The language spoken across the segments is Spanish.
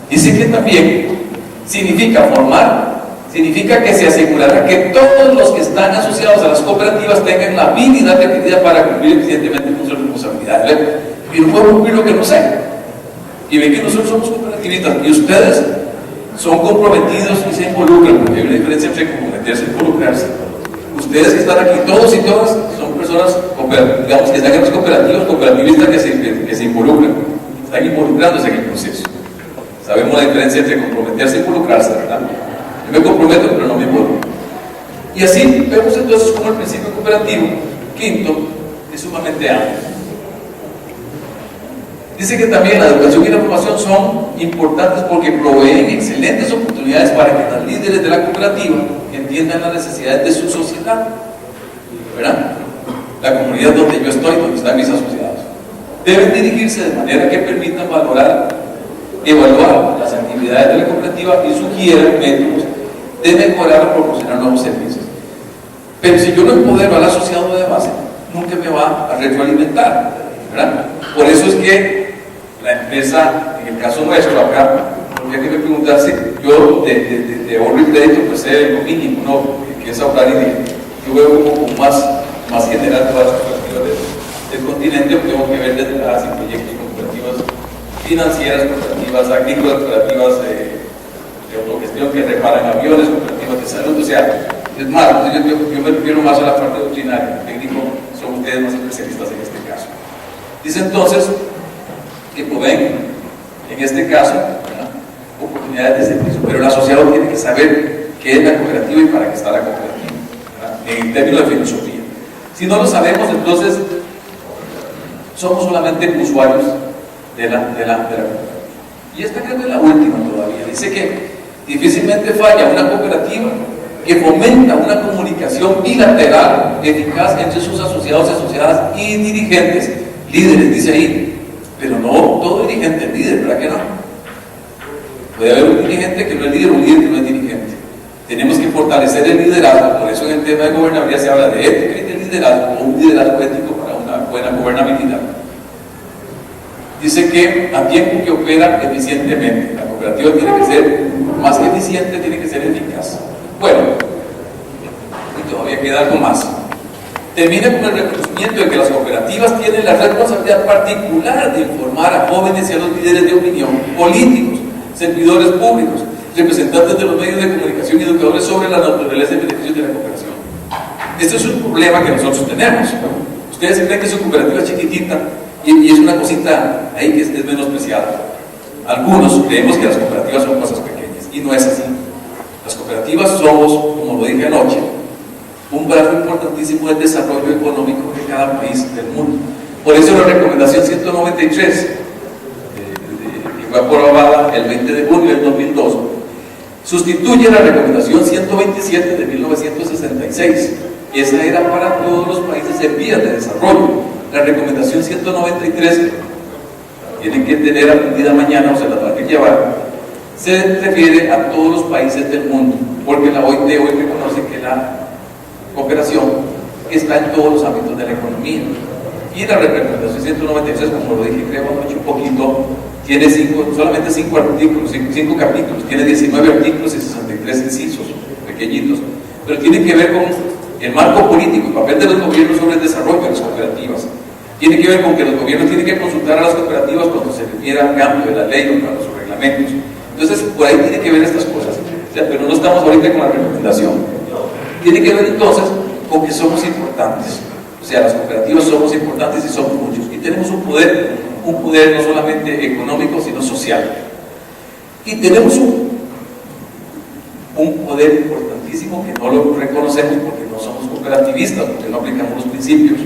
Dice que también significa formar, significa que se asegurará que todos los que están asociados a las cooperativas tengan la habilidad requerida para cumplir eficientemente con sus responsabilidades. Y no puedo cumplir lo que no sé. Y ven que nosotros somos cooperativistas y ustedes son comprometidos y se involucran, porque hay una diferencia entre comprometerse y involucrarse. Ustedes que están aquí, todos y todas, son personas, digamos, que están en los cooperativos, cooperativistas que se involucran, están involucrándose en el proceso. Sabemos la diferencia entre comprometerse e involucrarse, ¿verdad? Yo me comprometo, pero no me involucro. Y así vemos entonces como el principio cooperativo, quinto, es sumamente amplio. Dice que también la educación y la formación son importantes porque proveen excelentes oportunidades para que los líderes de la cooperativa entiendan las necesidades de su sociedad, ¿verdad? La comunidad donde yo estoy, donde están mis asociados. Deben dirigirse de manera que permitan evaluar las actividades de la cooperativa y sugieran métodos de mejorar o proporcionar nuevos servicios. Pero si yo no empodero al asociado de base, nunca me va a retroalimentar, ¿verdad? Por eso es que la empresa, en el caso nuestro acá, porque hay que preguntarse, yo de ahorro y crédito pues sé lo mínimo, ¿no? Que es ahorrar y yo veo un poco más general todas las cooperativas del continente, tengo que ver detrás en proyectos cooperativas financieras, cooperativas agrícolas, cooperativas de autogestión que reparan aviones, cooperativas de salud, o sea, es más, yo me refiero más a la parte doctrinaria, técnico, son ustedes más especialistas en este caso. Dice entonces que proveen, en este caso, ¿verdad?, oportunidades de servicio, pero el asociado tiene que saber qué es la cooperativa y para qué está la cooperativa, ¿verdad?, en términos de filosofía. Si no lo sabemos, entonces somos solamente usuarios de la cooperativa. Y esta creo que es la última todavía. Dice que difícilmente falla una cooperativa que fomenta una comunicación bilateral eficaz entre sus asociados y asociadas y dirigentes, líderes, dice ahí. Pero no todo dirigente es líder, ¿verdad que no? Puede haber un dirigente que no es líder, un líder que no es dirigente. Tenemos que fortalecer el liderazgo, por eso en el tema de gobernabilidad se habla de ética y de liderazgo, o un liderazgo ético para una buena gobernabilidad. Dice que a tiempo que opera eficientemente, la cooperativa tiene que ser más que eficiente, tiene que ser eficaz. Bueno, y todavía queda algo más. Termina con el reconocimiento de que las cooperativas tienen la responsabilidad particular de informar a jóvenes y a los líderes de opinión, políticos, servidores públicos, representantes de los medios de comunicación y educadores sobre la naturaleza y beneficios de la cooperación. Este es un problema que nosotros tenemos. Ustedes creen que su cooperativa es chiquitita y es una cosita ahí que es menospreciada. Algunos creemos que las cooperativas son cosas pequeñas y no es así. Las cooperativas somos, como lo dije anoche, un brazo importantísimo del desarrollo económico de cada país del mundo. Por eso la recomendación 193, que fue aprobada el 20 de junio del 2002, sustituye la recomendación 127 de 1966. Esa era para todos los países en vías de desarrollo. La recomendación 193, tienen que tener aprendida mañana, o se la van a llevar, se refiere a todos los países del mundo, porque la OIT hoy reconoce que la cooperación está en todos los ámbitos de la economía. Y la recomendación 193, como lo dije, creo anoche un poquito, tiene solamente 5 artículos, 5 capítulos, tiene 19 artículos y 63 incisos, pequeñitos, pero tiene que ver con el marco político, el papel de los gobiernos sobre el desarrollo de las cooperativas. Tiene que ver con que los gobiernos tienen que consultar a las cooperativas cuando se refiere al cambio de la ley o a los reglamentos. Entonces, por ahí tiene que ver estas cosas, o sea, pero no estamos ahorita con la recomendación. Tiene que ver entonces con que somos importantes, o sea, las cooperativas somos importantes y somos muchos, y tenemos un poder no solamente económico, sino social. Y tenemos un poder importantísimo que no lo reconocemos porque no somos cooperativistas, porque no aplicamos los principios.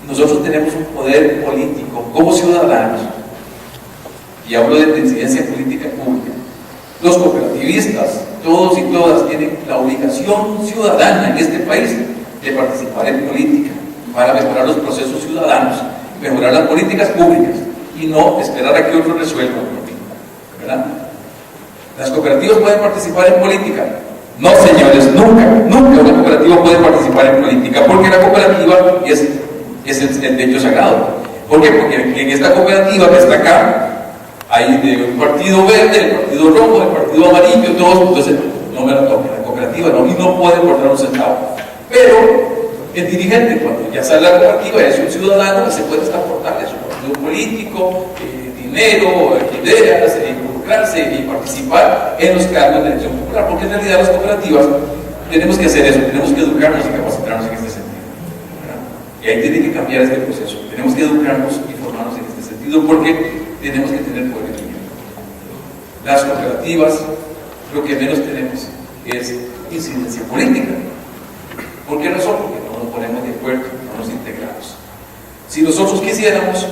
Nosotros tenemos un poder político como ciudadanos, y hablo de incidencia política pública. Los cooperativistas, todos y todas, tienen la obligación ciudadana en este país de participar en política para mejorar los procesos ciudadanos, mejorar las políticas públicas y no esperar a que otros resuelvan, ¿verdad? ¿Las cooperativas pueden participar en política? No, señores, nunca una cooperativa puede participar en política, porque la cooperativa es el derecho sagrado. ¿Por qué? Porque en esta cooperativa que está acá, hay de un partido verde, el partido rojo, el partido amarillo, todos, entonces no me lo toque, la cooperativa no, y no puede cortar un centavo. Pero el dirigente, cuando ya sale la cooperativa, es un ciudadano que se puede estar aportarle a su partido político, dinero, ideas, involucrarse y participar en los cargos de elección popular, porque en realidad las cooperativas tenemos que hacer eso, tenemos que educarnos y capacitarnos en este sentido, ¿verdad? Y ahí tiene que cambiar este proceso, tenemos que educarnos y formarnos en este sentido, porque tenemos que tener poder de opinión. Las cooperativas, lo que menos tenemos es incidencia política. ¿Por qué razón? Porque no nos ponemos de acuerdo, no nos integramos. Si nosotros quisiéramos,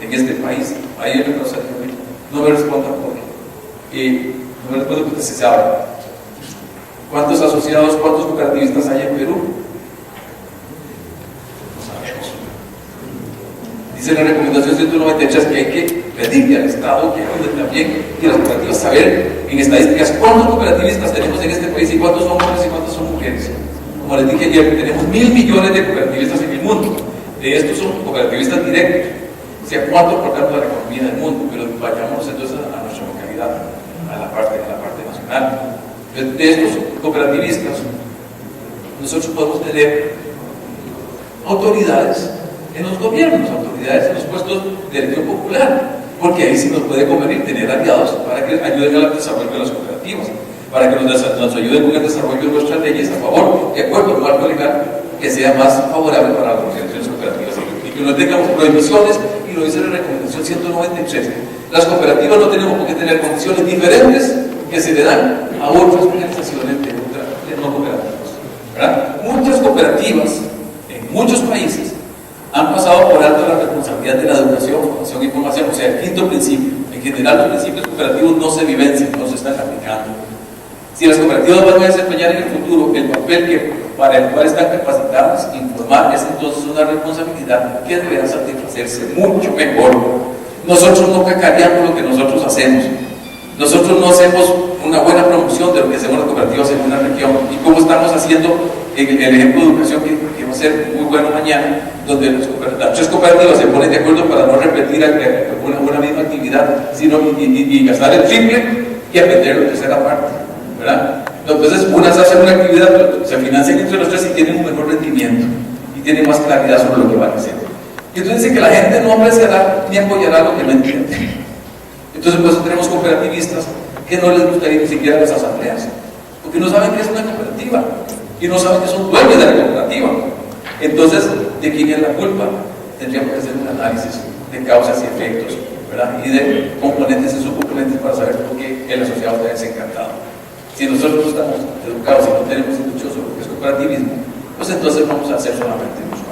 en este país, ahí hay una cosa, no me responda por qué. No me responda porque se sabe. ¿Cuántos asociados, cuántos cooperativistas hay en Perú? No sabemos. Dice la recomendación 193 que hay que pedirle al Estado que ayude también y a las cooperativas saber en estadísticas cuántos cooperativistas tenemos en este país y cuántos son hombres y cuántos son mujeres. Como les dije ayer, tenemos 1.000 millones de cooperativistas en el mundo. De estos son cooperativistas directos, o sea, 4% de la economía del mundo, pero vayamos entonces a nuestra localidad, a la parte nacional. De estos cooperativistas, nosotros podemos tener autoridades en los gobiernos, autoridades en los puestos de elección popular, porque ahí sí nos puede convenir tener aliados para que ayuden al desarrollo de las cooperativas, para que nos ayuden con el desarrollo de nuestras leyes a favor, de acuerdo al marco legal que sea más favorable para las organizaciones cooperativas y que no tengamos prohibiciones, y lo dice la recomendación 193. Las cooperativas no tenemos por qué tener condiciones diferentes que se le dan a otras organizaciones de no cooperativas, ¿verdad? Muchas cooperativas en muchos países han pasado por alto la responsabilidad de la educación, formación y formación, o sea, el quinto principio. En general, los principios cooperativos no se vivencian, no se están aplicando. Si las cooperativas van a desempeñar en el futuro el papel para el cual están capacitadas, informar, es entonces una responsabilidad que deberá satisfacerse mucho mejor. Nosotros no cacareamos lo que nosotros hacemos. Nosotros no hacemos una buena promoción de lo que hacemos las cooperativas en una región. Y como estamos haciendo el ejemplo de educación que va a ser muy bueno mañana, donde las tres cooperativas se ponen de acuerdo para no repetir una misma actividad, sino y gastar el triple y aprender la tercera parte, ¿verdad? Entonces, unas hacen una actividad, se financian entre los tres y tienen un mejor rendimiento y tienen más claridad sobre lo que van a hacer. Y entonces dice que la gente no apreciará ni apoyará lo que no entiende. Entonces, pues tenemos cooperativistas que no les gusta ir ni siquiera a las asambleas, porque no saben qué es una cooperativa y no saben que son dueños de la cooperativa. Entonces, ¿de quién es la culpa? Tendríamos que hacer un análisis de causas y efectos, ¿verdad? Y de componentes y subcomponentes para saber por qué el asociado está desencantado. Si nosotros no estamos educados y no tenemos escuchado sobre lo que es cooperativismo, pues entonces vamos a hacer solamente nosotros.